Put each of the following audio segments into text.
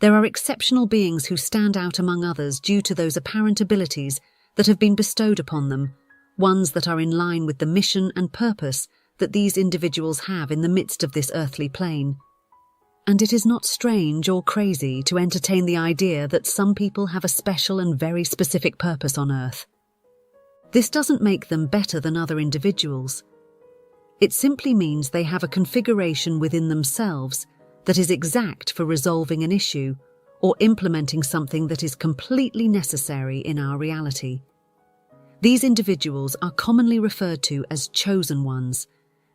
There are exceptional beings who stand out among others due to those apparent abilities that have been bestowed upon them, ones that are in line with the mission and purpose that these individuals have in the midst of this earthly plane. And it is not strange or crazy to entertain the idea that some people have a special and very specific purpose on Earth. This doesn't make them better than other individuals. It simply means they have a configuration within themselves that is exact for resolving an issue or implementing something that is completely necessary in our reality. These individuals are commonly referred to as chosen ones,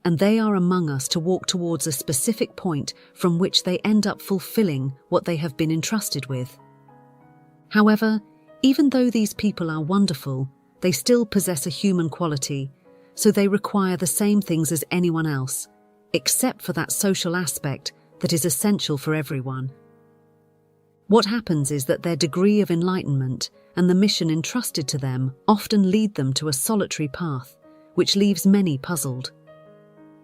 and they are among us to walk towards a specific point from which they end up fulfilling what they have been entrusted with. However, even though these people are wonderful, they still possess a human quality, so they require the same things as anyone else, except for that social aspect that is essential for everyone. What happens is that their degree of enlightenment and the mission entrusted to them often lead them to a solitary path, which leaves many puzzled.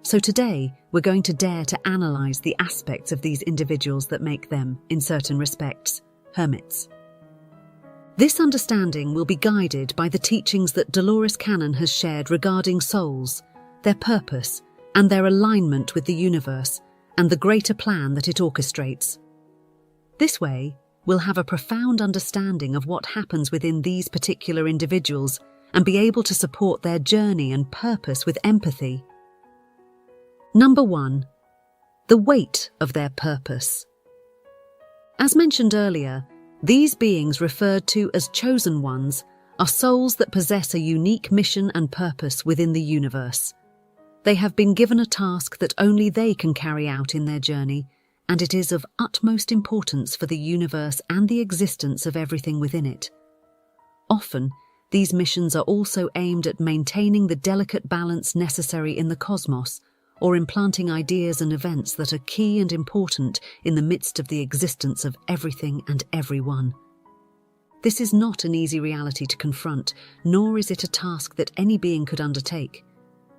So today, we're going to dare to analyze the aspects of these individuals that make them, in certain respects, hermits. This understanding will be guided by the teachings that Dolores Canon has shared regarding souls, their purpose, and their alignment with the universe and the greater plan that it orchestrates. This way, we'll have a profound understanding of what happens within these particular individuals and be able to support their journey and purpose with empathy. Number 1. The weight of their purpose. As mentioned earlier, these beings referred to as chosen ones are souls that possess a unique mission and purpose within the universe. They have been given a task that only they can carry out in their journey, and it is of utmost importance for the universe and the existence of everything within it. Often, these missions are also aimed at maintaining the delicate balance necessary in the cosmos, or implanting ideas and events that are key and important in the midst of the existence of everything and everyone. This is not an easy reality to confront, nor is it a task that any being could undertake.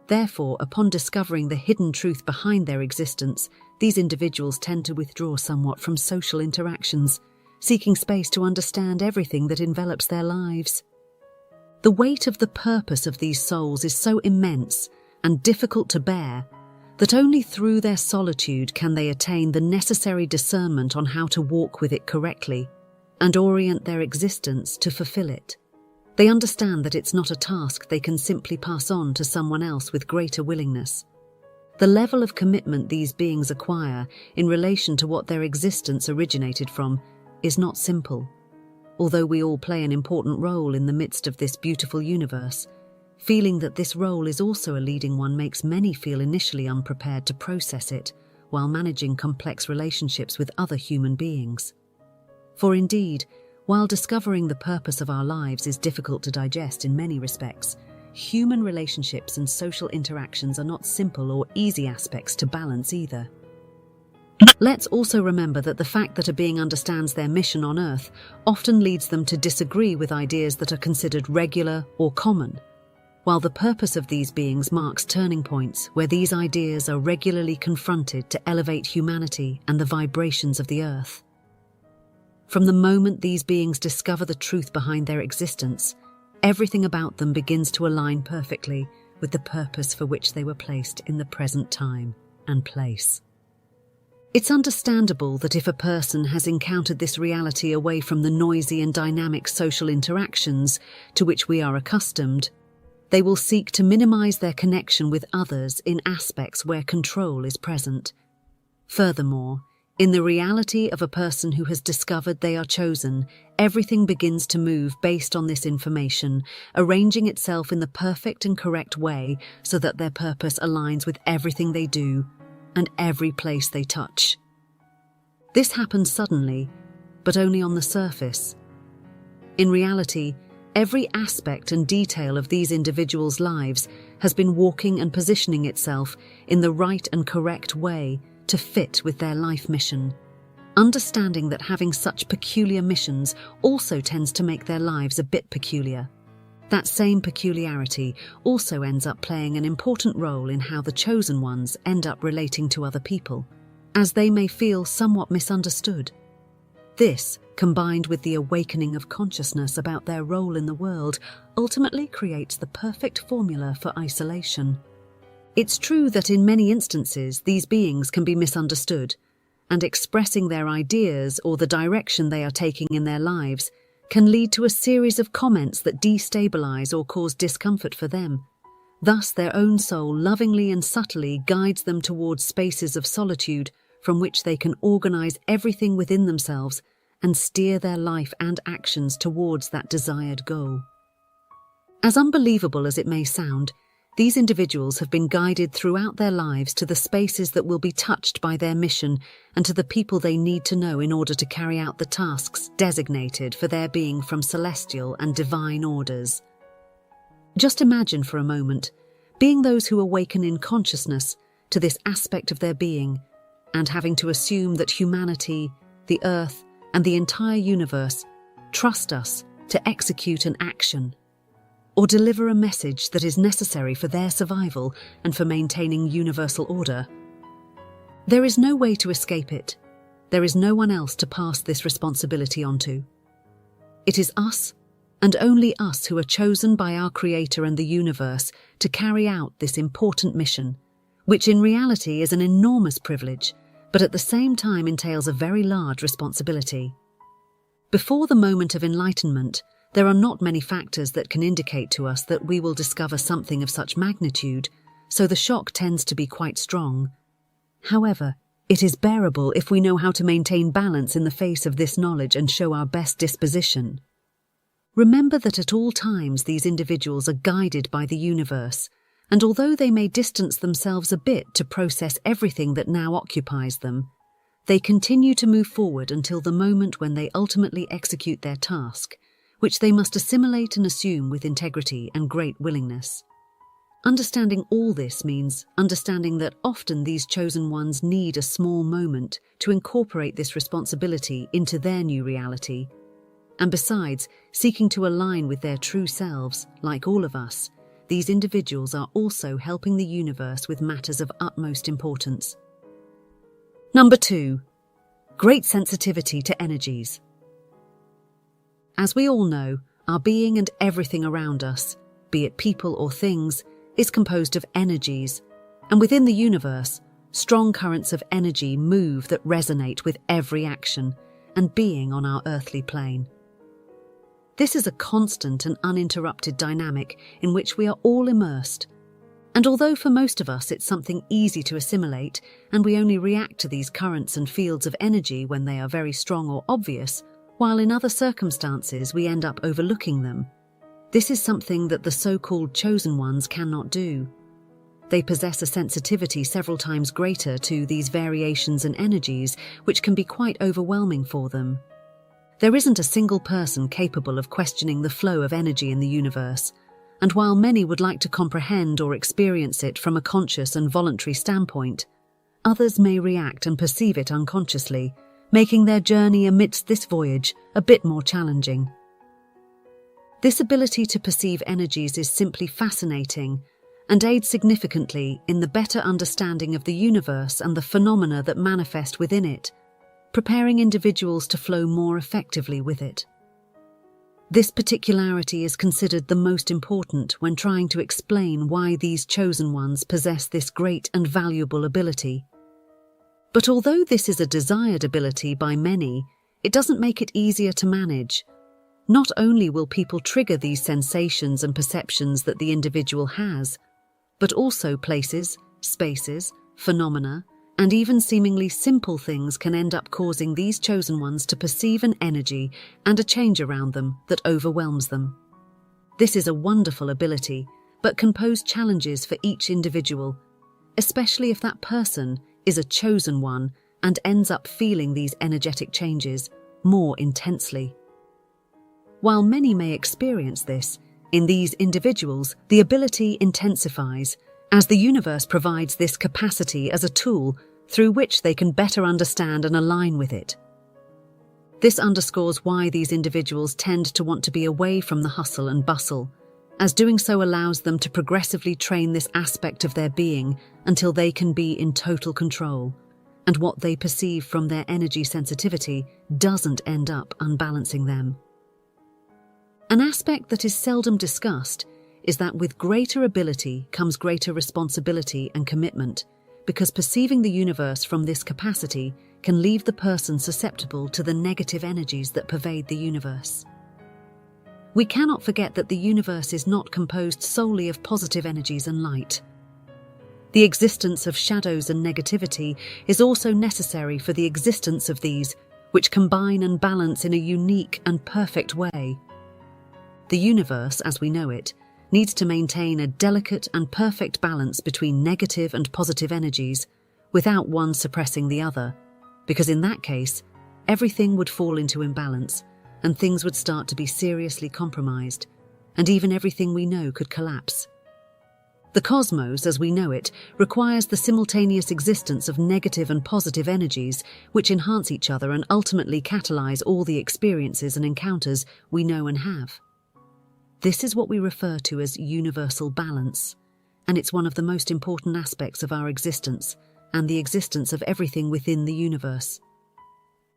Therefore, upon discovering the hidden truth behind their existence, these individuals tend to withdraw somewhat from social interactions, seeking space to understand everything that envelops their lives. The weight of the purpose of these souls is so immense and difficult to bear that only through their solitude can they attain the necessary discernment on how to walk with it correctly and orient their existence to fulfill it. They understand that it's not a task they can simply pass on to someone else with greater willingness. The level of commitment these beings acquire in relation to what their existence originated from is not simple. Although we all play an important role in the midst of this beautiful universe, feeling that this role is also a leading one makes many feel initially unprepared to process it while managing complex relationships with other human beings. For indeed, while discovering the purpose of our lives is difficult to digest in many respects, human relationships and social interactions are not simple or easy aspects to balance either. Let's also remember that the fact that a being understands their mission on Earth often leads them to disagree with ideas that are considered regular or common, while the purpose of these beings marks turning points where these ideas are regularly confronted to elevate humanity and the vibrations of the Earth. From the moment these beings discover the truth behind their existence, everything about them begins to align perfectly with the purpose for which they were placed in the present time and place. It's understandable that if a person has encountered this reality away from the noisy and dynamic social interactions to which we are accustomed, they will seek to minimize their connection with others in aspects where control is present. Furthermore, in the reality of a person who has discovered they are chosen, everything begins to move based on this information, arranging itself in the perfect and correct way so that their purpose aligns with everything they do and every place they touch. This happens suddenly, but only on the surface. In reality, every aspect and detail of these individuals' lives has been walking and positioning itself in the right and correct way to fit with their life mission. Understanding that having such peculiar missions also tends to make their lives a bit peculiar. That same peculiarity also ends up playing an important role in how the chosen ones end up relating to other people, as they may feel somewhat misunderstood. This, combined with the awakening of consciousness about their role in the world, ultimately creates the perfect formula for isolation. It's true that in many instances these beings can be misunderstood, and expressing their ideas or the direction they are taking in their lives can lead to a series of comments that destabilize or cause discomfort for them. Thus, their own soul lovingly and subtly guides them towards spaces of solitude from which they can organize everything within themselves and steer their life and actions towards that desired goal. As unbelievable as it may sound, these individuals have been guided throughout their lives to the spaces that will be touched by their mission and to the people they need to know in order to carry out the tasks designated for their being from celestial and divine orders. Just imagine for a moment being those who awaken in consciousness to this aspect of their being and having to assume that humanity, the earth, and the entire universe trust us to execute an action or deliver a message that is necessary for their survival and for maintaining universal order. There is no way to escape it. There is no one else to pass this responsibility on to. It is us, and only us, who are chosen by our Creator and the universe to carry out this important mission, which in reality is an enormous privilege, but at the same time entails a very large responsibility. Before the moment of enlightenment, there are not many factors that can indicate to us that we will discover something of such magnitude, so the shock tends to be quite strong. However, it is bearable if we know how to maintain balance in the face of this knowledge and show our best disposition. Remember that at all times these individuals are guided by the universe, and although they may distance themselves a bit to process everything that now occupies them, they continue to move forward until the moment when they ultimately execute their task, which they must assimilate and assume with integrity and great willingness. Understanding all this means understanding that often these chosen ones need a small moment to incorporate this responsibility into their new reality, and besides, seeking to align with their true selves, like all of us, these individuals are also helping the universe with matters of utmost importance. Number 2. Great sensitivity to energies. As we all know, our being and everything around us, be it people or things, is composed of energies, and within the universe, strong currents of energy move that resonate with every action and being on our earthly plane. This is a constant and uninterrupted dynamic in which we are all immersed. And although for most of us it's something easy to assimilate and we only react to these currents and fields of energy when they are very strong or obvious, while in other circumstances we end up overlooking them, this is something that the so-called chosen ones cannot do. They possess a sensitivity several times greater to these variations and energies, which can be quite overwhelming for them. There isn't a single person capable of questioning the flow of energy in the universe, and while many would like to comprehend or experience it from a conscious and voluntary standpoint, others may react and perceive it unconsciously, making their journey amidst this voyage a bit more challenging. This ability to perceive energies is simply fascinating and aids significantly in the better understanding of the universe and the phenomena that manifest within it, preparing individuals to flow more effectively with it. This particularity is considered the most important when trying to explain why these chosen ones possess this great and valuable ability. But although this is a desired ability by many, it doesn't make it easier to manage. Not only will people trigger these sensations and perceptions that the individual has, but also places, spaces, phenomena, and even seemingly simple things can end up causing these chosen ones to perceive an energy and a change around them that overwhelms them. This is a wonderful ability, but can pose challenges for each individual, especially if that person is a chosen one and ends up feeling these energetic changes more intensely. While many may experience this, in these individuals, the ability intensifies, as the universe provides this capacity as a tool through which they can better understand and align with it. This underscores why these individuals tend to want to be away from the hustle and bustle, as doing so allows them to progressively train this aspect of their being until they can be in total control, and what they perceive from their energy sensitivity doesn't end up unbalancing them. An aspect that is seldom discussed is that with greater ability comes greater responsibility and commitment, because perceiving the universe from this capacity can leave the person susceptible to the negative energies that pervade the universe. We cannot forget that the universe is not composed solely of positive energies and light. The existence of shadows and negativity is also necessary for the existence of these, which combine and balance in a unique and perfect way. The universe, as we know it, needs to maintain a delicate and perfect balance between negative and positive energies, without one suppressing the other, because in that case, everything would fall into imbalance, and things would start to be seriously compromised, and even everything we know could collapse. The cosmos, as we know it, requires the simultaneous existence of negative and positive energies which enhance each other and ultimately catalyze all the experiences and encounters we know and have. This is what we refer to as universal balance, and it's one of the most important aspects of our existence and the existence of everything within the universe.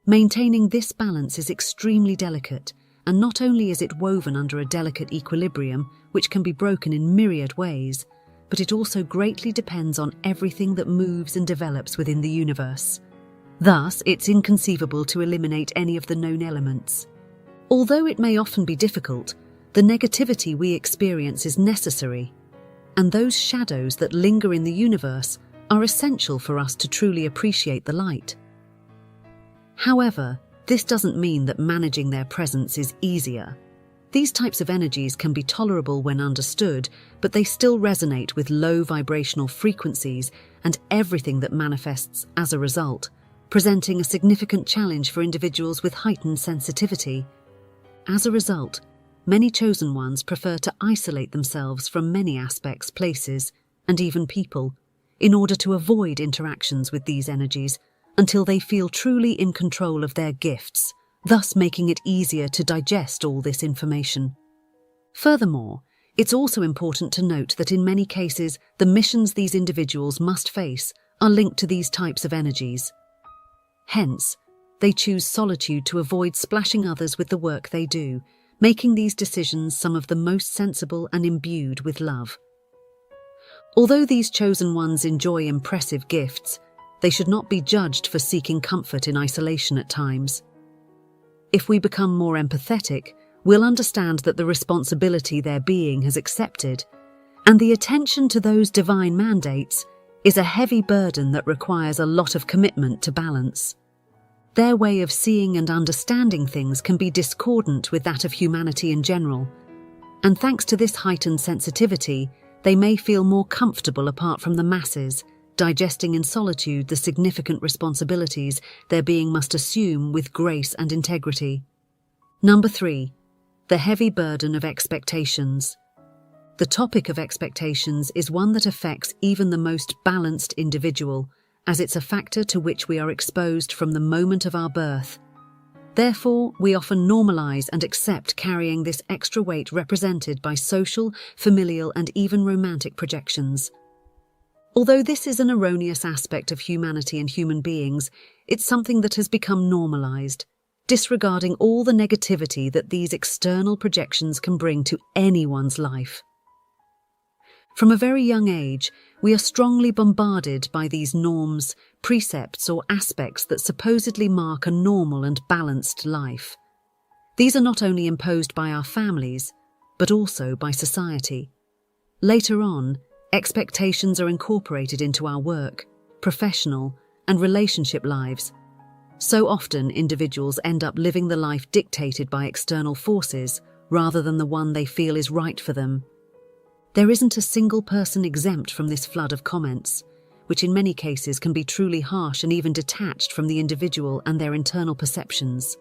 Maintaining this balance is extremely delicate, and not only is it woven under a delicate equilibrium which can be broken in myriad ways, but it also greatly depends on everything that moves and develops within the universe. Thus, it's inconceivable to eliminate any of the known elements. Although it may often be difficult, the negativity we experience is necessary, and those shadows that linger in the universe are essential for us to truly appreciate the light. However, this doesn't mean that managing their presence is easier. These types of energies can be tolerable when understood, but they still resonate with low vibrational frequencies and everything that manifests as a result, presenting a significant challenge for individuals with heightened sensitivity. As a result, many chosen ones prefer to isolate themselves from many aspects, places, and even people, in order to avoid interactions with these energies until they feel truly in control of their gifts, thus making it easier to digest all this information. Furthermore, it's also important to note that in many cases, the missions these individuals must face are linked to these types of energies. Hence, they choose solitude to avoid splashing others with the work they do, making these decisions some of the most sensible and imbued with love. Although these chosen ones enjoy impressive gifts, they should not be judged for seeking comfort in isolation at times. If we become more empathetic, we'll understand that the responsibility their being has accepted, and the attention to those divine mandates, is a heavy burden that requires a lot of commitment to balance. Their way of seeing and understanding things can be discordant with that of humanity in general, and thanks to this heightened sensitivity, they may feel more comfortable apart from the masses, digesting in solitude the significant responsibilities their being must assume with grace and integrity. Number 3. The heavy burden of expectations. The topic of expectations is one that affects even the most balanced individual, as it's a factor to which we are exposed from the moment of our birth. Therefore, we often normalize and accept carrying this extra weight represented by social, familial, and even romantic projections. Although this is an erroneous aspect of humanity and human beings, it's something that has become normalized, disregarding all the negativity that these external projections can bring to anyone's life. From a very young age, we are strongly bombarded by these norms, precepts, or aspects that supposedly mark a normal and balanced life. These are not only imposed by our families, but also by society. Later on, expectations are incorporated into our work, professional, and relationship lives. So often, individuals end up living the life dictated by external forces rather than the one they feel is right for them. There isn't a single person exempt from this flood of comments, which in many cases can be truly harsh and even detached from the individual and their internal perceptions.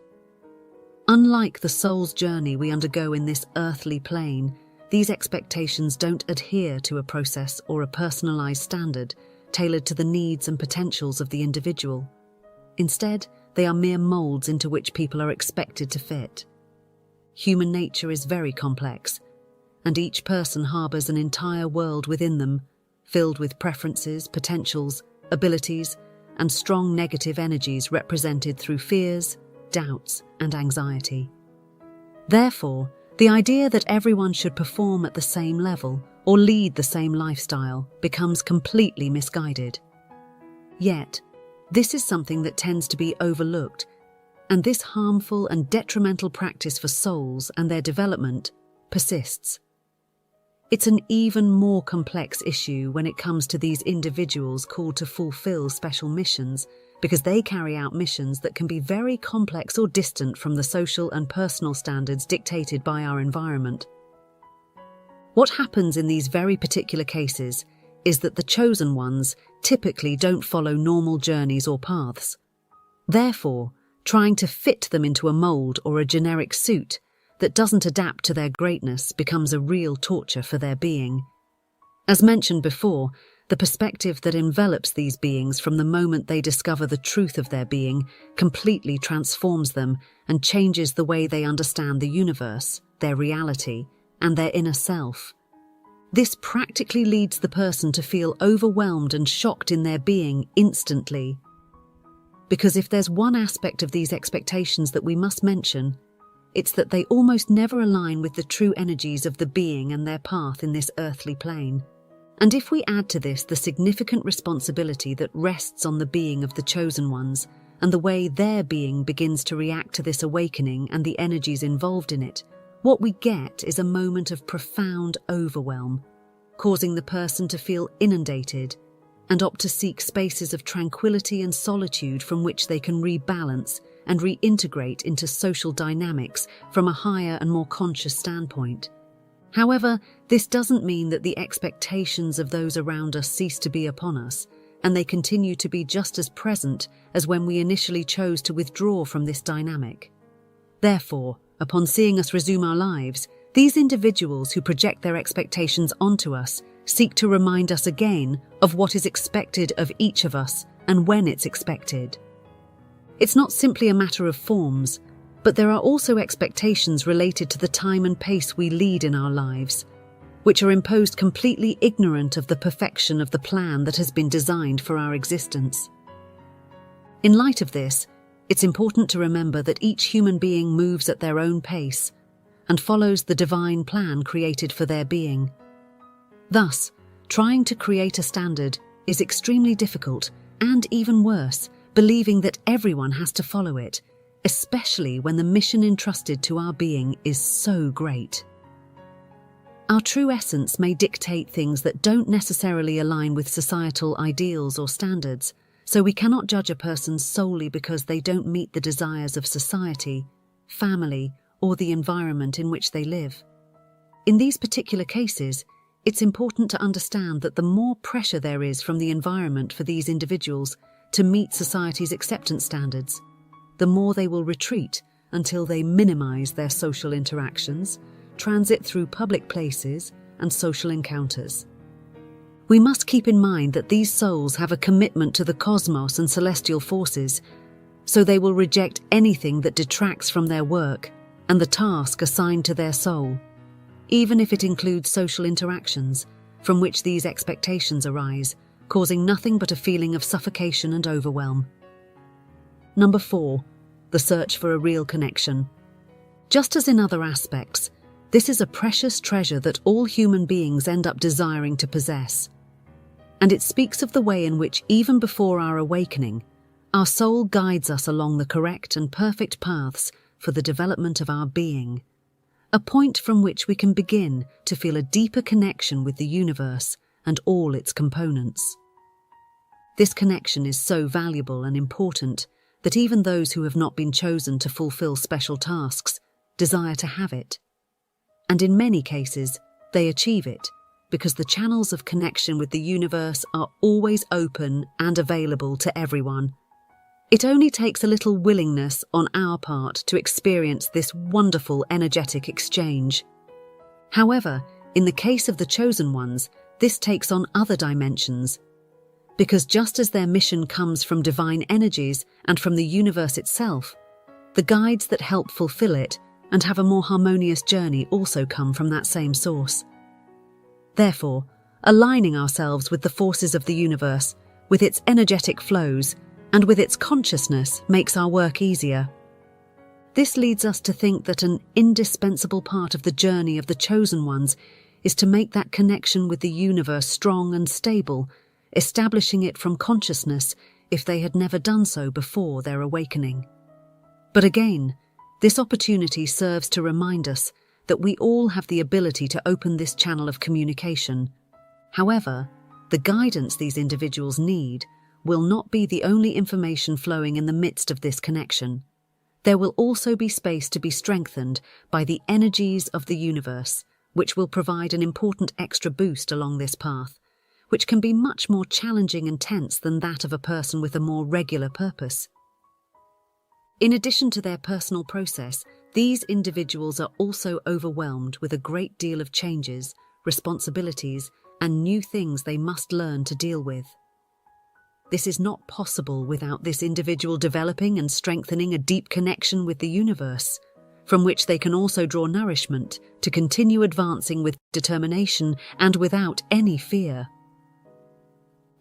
Unlike the soul's journey we undergo in this earthly plane, these expectations don't adhere to a process or a personalized standard tailored to the needs and potentials of the individual. Instead, they are mere molds into which people are expected to fit. Human nature is very complex, and each person harbors an entire world within them, filled with preferences, potentials, abilities, and strong negative energies represented through fears, doubts, and anxiety. Therefore, the idea that everyone should perform at the same level or lead the same lifestyle becomes completely misguided. Yet, this is something that tends to be overlooked, and this harmful and detrimental practice for souls and their development persists. It's an even more complex issue when it comes to these individuals called to fulfill special missions, because they carry out missions that can be very complex or distant from the social and personal standards dictated by our environment. What happens in these very particular cases is that the chosen ones typically don't follow normal journeys or paths. Therefore, trying to fit them into a mold or a generic suit that doesn't adapt to their greatness becomes a real torture for their being. As mentioned before, the perspective that envelops these beings from the moment they discover the truth of their being completely transforms them and changes the way they understand the universe, their reality, and their inner self. This practically leads the person to feel overwhelmed and shocked in their being instantly. Because if there's one aspect of these expectations that we must mention, it's that they almost never align with the true energies of the being and their path in this earthly plane. And if we add to this the significant responsibility that rests on the being of the chosen ones and the way their being begins to react to this awakening and the energies involved in it, what we get is a moment of profound overwhelm, causing the person to feel inundated and opt to seek spaces of tranquility and solitude from which they can rebalance and reintegrate into social dynamics from a higher and more conscious standpoint. However, this doesn't mean that the expectations of those around us cease to be upon us, and they continue to be just as present as when we initially chose to withdraw from this dynamic. Therefore, upon seeing us resume our lives, these individuals who project their expectations onto us seek to remind us again of what is expected of each of us and when it's expected. It's not simply a matter of forms, but there are also expectations related to the time and pace we lead in our lives, which are imposed completely ignorant of the perfection of the plan that has been designed for our existence. In light of this, it's important to remember that each human being moves at their own pace and follows the divine plan created for their being. Thus, trying to create a standard is extremely difficult, and even worse, believing that everyone has to follow it, especially when the mission entrusted to our being is so great. Our true essence may dictate things that don't necessarily align with societal ideals or standards, so we cannot judge a person solely because they don't meet the desires of society, family, or the environment in which they live. In these particular cases, it's important to understand that the more pressure there is from the environment for these individuals to meet society's acceptance standards, the more they will retreat until they minimize their social interactions, transit through public places, and social encounters. We must keep in mind that these souls have a commitment to the cosmos and celestial forces, so they will reject anything that detracts from their work and the task assigned to their soul, even if it includes social interactions from which these expectations arise, causing nothing but a feeling of suffocation and overwhelm. Number 4, the search for a real connection. Just as in other aspects, this is a precious treasure that all human beings end up desiring to possess. And it speaks of the way in which, even before our awakening, our soul guides us along the correct and perfect paths for the development of our being, a point from which we can begin to feel a deeper connection with the universe and all its components. This connection is so valuable and important that even those who have not been chosen to fulfill special tasks desire to have it. And in many cases, they achieve it because the channels of connection with the universe are always open and available to everyone. It only takes a little willingness on our part to experience this wonderful energetic exchange. However, in the case of the chosen ones, this takes on other dimensions, because just as their mission comes from divine energies and from the universe itself, the guides that help fulfill it and have a more harmonious journey also come from that same source. Therefore, aligning ourselves with the forces of the universe, with its energetic flows, and with its consciousness makes our work easier. This leads us to think that an indispensable part of the journey of the chosen ones is to make that connection with the universe strong and stable, establishing it from consciousness if they had never done so before their awakening. But again, this opportunity serves to remind us that we all have the ability to open this channel of communication. However, the guidance these individuals need will not be the only information flowing in the midst of this connection. There will also be space to be strengthened by the energies of the universe, which will provide an important extra boost along this path, which can be much more challenging and tense than that of a person with a more regular purpose. In addition to their personal process, these individuals are also overwhelmed with a great deal of changes, responsibilities, and new things they must learn to deal with. This is not possible without this individual developing and strengthening a deep connection with the universe, from which they can also draw nourishment to continue advancing with determination and without any fear.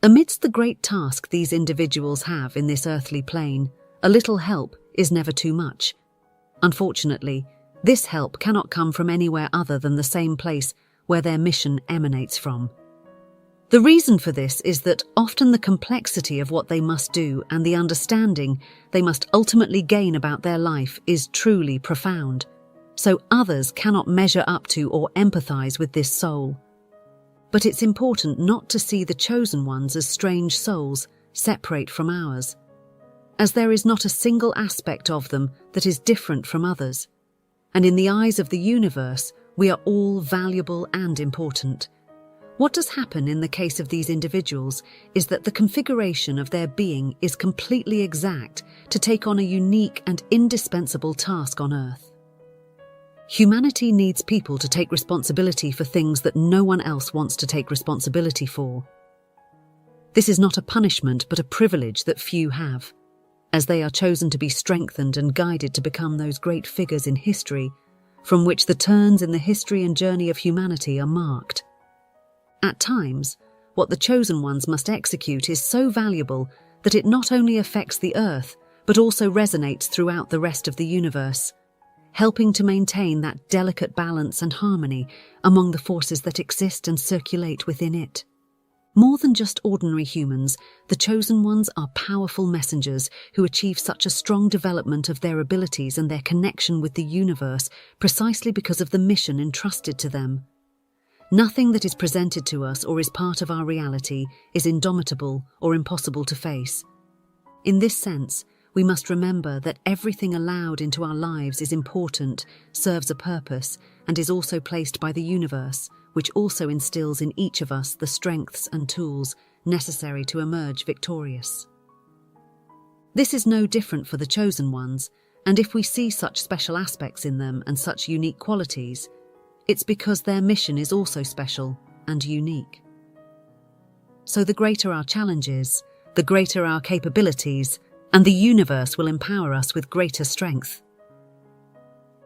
Amidst the great task these individuals have in this earthly plane, a little help is never too much. Unfortunately, this help cannot come from anywhere other than the same place where their mission emanates from. The reason for this is that often the complexity of what they must do and the understanding they must ultimately gain about their life is truly profound, so others cannot measure up to or empathize with this soul. But it's important not to see the chosen ones as strange souls separate from ours, as there is not a single aspect of them that is different from others, and in the eyes of the universe we are all valuable and important. What does happen in the case of these individuals is that the configuration of their being is completely exact to take on a unique and indispensable task on Earth. Humanity needs people to take responsibility for things that no one else wants to take responsibility for. This is not a punishment but a privilege that few have, as they are chosen to be strengthened and guided to become those great figures in history from which the turns in the history and journey of humanity are marked. At times, what the chosen ones must execute is so valuable that it not only affects the Earth, but also resonates throughout the rest of the universe, helping to maintain that delicate balance and harmony among the forces that exist and circulate within it. More than just ordinary humans, the chosen ones are powerful messengers who achieve such a strong development of their abilities and their connection with the universe precisely because of the mission entrusted to them. Nothing that is presented to us or is part of our reality is indomitable or impossible to face. In this sense, we must remember that everything allowed into our lives is important, serves a purpose, and is also placed by the universe, which also instills in each of us the strengths and tools necessary to emerge victorious. This is no different for the chosen ones, and if we see such special aspects in them and such unique qualities, it's because their mission is also special and unique. So the greater our challenges, the greater our capabilities, and the universe will empower us with greater strength.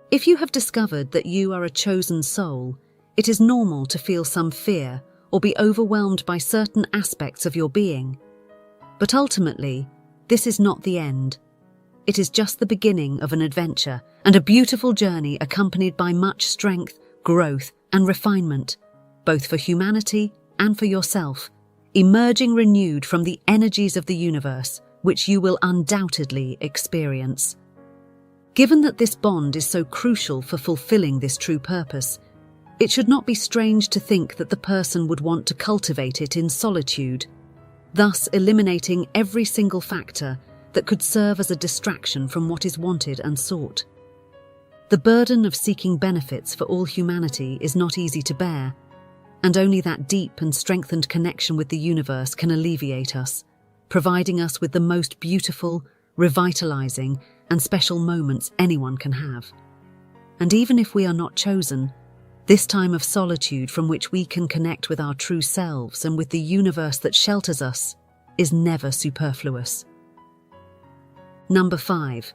If you have discovered that you are a chosen soul, it is normal to feel some fear or be overwhelmed by certain aspects of your being. But ultimately, this is not the end. It is just the beginning of an adventure and a beautiful journey accompanied by much strength, growth, and refinement, both for humanity and for yourself, emerging renewed from the energies of the universe, which you will undoubtedly experience. Given that this bond is so crucial for fulfilling this true purpose, it should not be strange to think that the person would want to cultivate it in solitude, thus eliminating every single factor that could serve as a distraction from what is wanted and sought. The burden of seeking benefits for all humanity is not easy to bear, and only that deep and strengthened connection with the universe can alleviate us, providing us with the most beautiful, revitalizing, and special moments anyone can have. And even if we are not chosen, this time of solitude from which we can connect with our true selves and with the universe that shelters us is never superfluous. Number 5.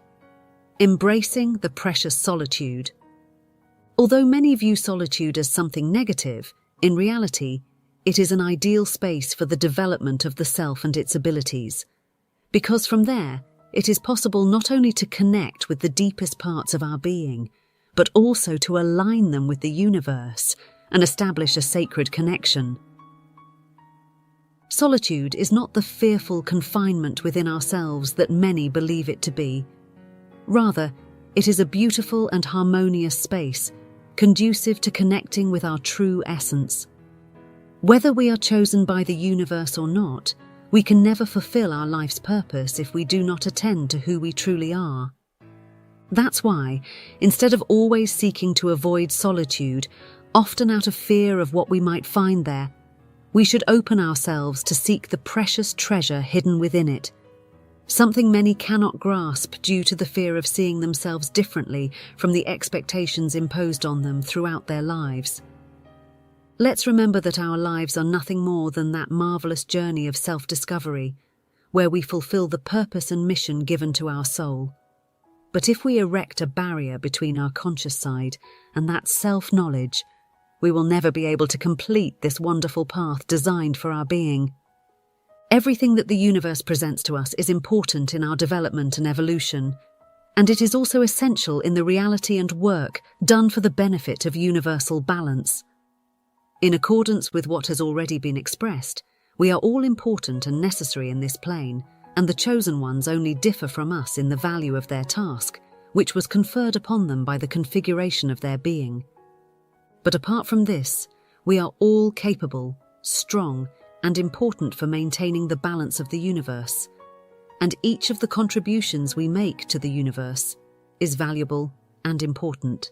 Embracing the precious solitude. Although many view solitude as something negative, in reality, it is an ideal space for the development of the self and its abilities. Because from there, it is possible not only to connect with the deepest parts of our being, but also to align them with the universe and establish a sacred connection. Solitude is not the fearful confinement within ourselves that many believe it to be. Rather, it is a beautiful and harmonious space, conducive to connecting with our true essence. Whether we are chosen by the universe or not, we can never fulfill our life's purpose if we do not attend to who we truly are. That's why, instead of always seeking to avoid solitude, often out of fear of what we might find there, we should open ourselves to seek the precious treasure hidden within it, something many cannot grasp due to the fear of seeing themselves differently from the expectations imposed on them throughout their lives. Let's remember that our lives are nothing more than that marvelous journey of self-discovery, where we fulfill the purpose and mission given to our soul. But if we erect a barrier between our conscious side and that self-knowledge, we will never be able to complete this wonderful path designed for our being. Everything that the universe presents to us is important in our development and evolution, and it is also essential in the reality and work done for the benefit of universal balance. In accordance with what has already been expressed, we are all important and necessary in this plane, and the chosen ones only differ from us in the value of their task, which was conferred upon them by the configuration of their being. But apart from this, we are all capable, strong, and important for maintaining the balance of the universe, and each of the contributions we make to the universe is valuable and important.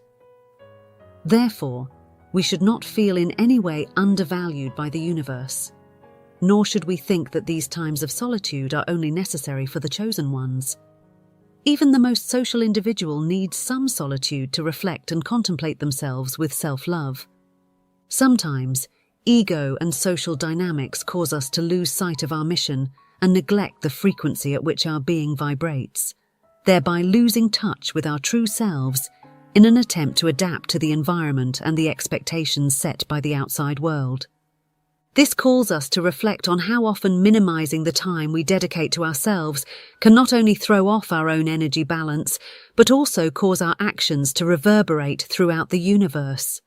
Therefore, we should not feel in any way undervalued by the universe, nor should we think that these times of solitude are only necessary for the chosen ones. Even the most social individual needs some solitude to reflect and contemplate themselves with self-love. Sometimes, ego and social dynamics cause us to lose sight of our mission and neglect the frequency at which our being vibrates, thereby losing touch with our true selves in an attempt to adapt to the environment and the expectations set by the outside world. This calls us to reflect on how often minimizing the time we dedicate to ourselves can not only throw off our own energy balance, but also cause our actions to reverberate throughout the universe.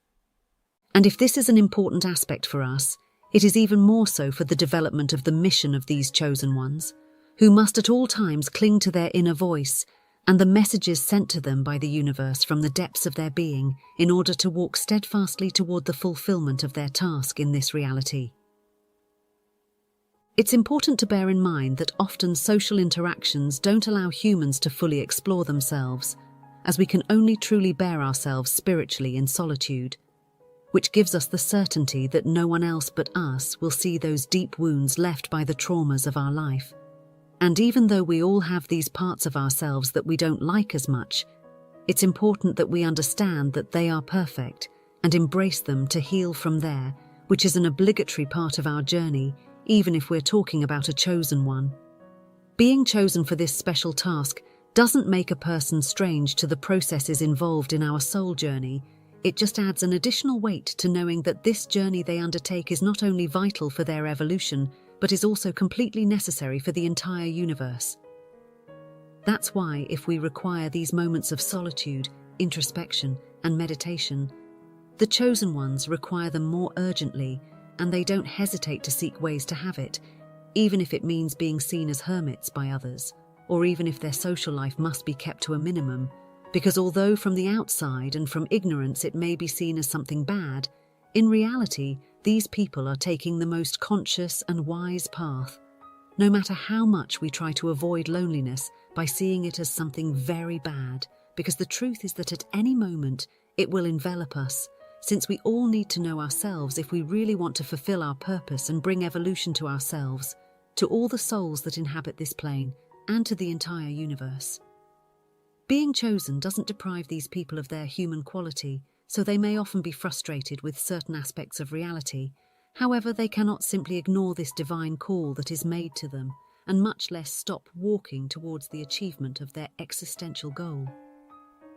And if this is an important aspect for us, it is even more so for the development of the mission of these chosen ones, who must at all times cling to their inner voice and the messages sent to them by the universe from the depths of their being in order to walk steadfastly toward the fulfillment of their task in this reality. It's important to bear in mind that often social interactions don't allow humans to fully explore themselves, as we can only truly bear ourselves spiritually in solitude, which gives us the certainty that no one else but us will see those deep wounds left by the traumas of our life. And even though we all have these parts of ourselves that we don't like as much, it's important that we understand that they are perfect and embrace them to heal from there, which is an obligatory part of our journey, even if we're talking about a chosen one. Being chosen for this special task doesn't make a person strange to the processes involved in our soul journey. It just adds an additional weight to knowing that this journey they undertake is not only vital for their evolution, but is also completely necessary for the entire universe. That's why, if we require these moments of solitude, introspection, and meditation, the chosen ones require them more urgently, and they don't hesitate to seek ways to have it, even if it means being seen as hermits by others, or even if their social life must be kept to a minimum, because although from the outside and from ignorance it may be seen as something bad, in reality, these people are taking the most conscious and wise path, no matter how much we try to avoid loneliness by seeing it as something very bad, because the truth is that at any moment it will envelop us, since we all need to know ourselves if we really want to fulfill our purpose and bring evolution to ourselves, to all the souls that inhabit this plane, and to the entire universe. Being chosen doesn't deprive these people of their human quality, so they may often be frustrated with certain aspects of reality. However, they cannot simply ignore this divine call that is made to them, and much less stop walking towards the achievement of their existential goal.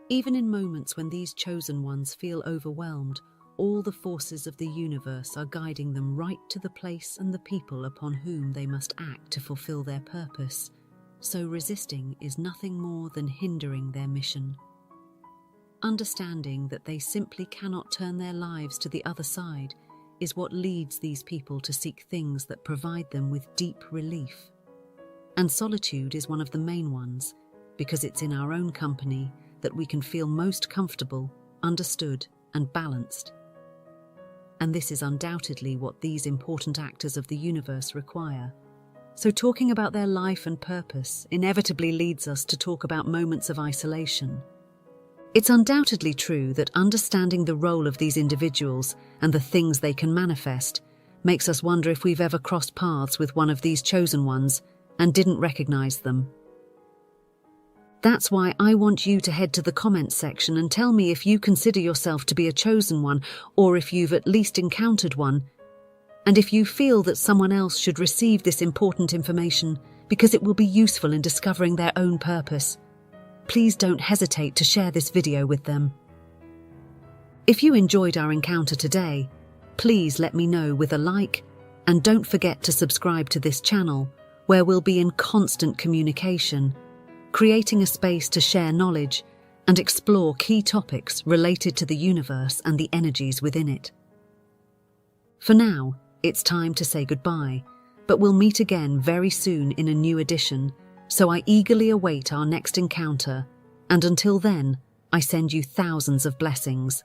Even in moments when these chosen ones feel overwhelmed, all the forces of the universe are guiding them right to the place and the people upon whom they must act to fulfill their purpose. so resisting is nothing more than hindering their mission. Understanding that they simply cannot turn their lives to the other side is what leads these people to seek things that provide them with deep relief. And solitude is one of the main ones, because it's in our own company that we can feel most comfortable, understood, and balanced. And this is undoubtedly what these important actors of the universe require. So talking about their life and purpose inevitably leads us to talk about moments of isolation. It's undoubtedly true that understanding the role of these individuals and the things they can manifest makes us wonder if we've ever crossed paths with one of these chosen ones and didn't recognize them. That's why I want you to head to the comments section and tell me if you consider yourself to be a chosen one, or if you've at least encountered one, and if you feel that someone else should receive this important information because it will be useful in discovering their own purpose. Please don't hesitate to share this video with them. If you enjoyed our encounter today, please let me know with a like, and don't forget to subscribe to this channel, where we'll be in constant communication, creating a space to share knowledge and explore key topics related to the universe and the energies within it. For now, it's time to say goodbye, but we'll meet again very soon in a new edition, so I eagerly await our next encounter, and until then, I send you thousands of blessings.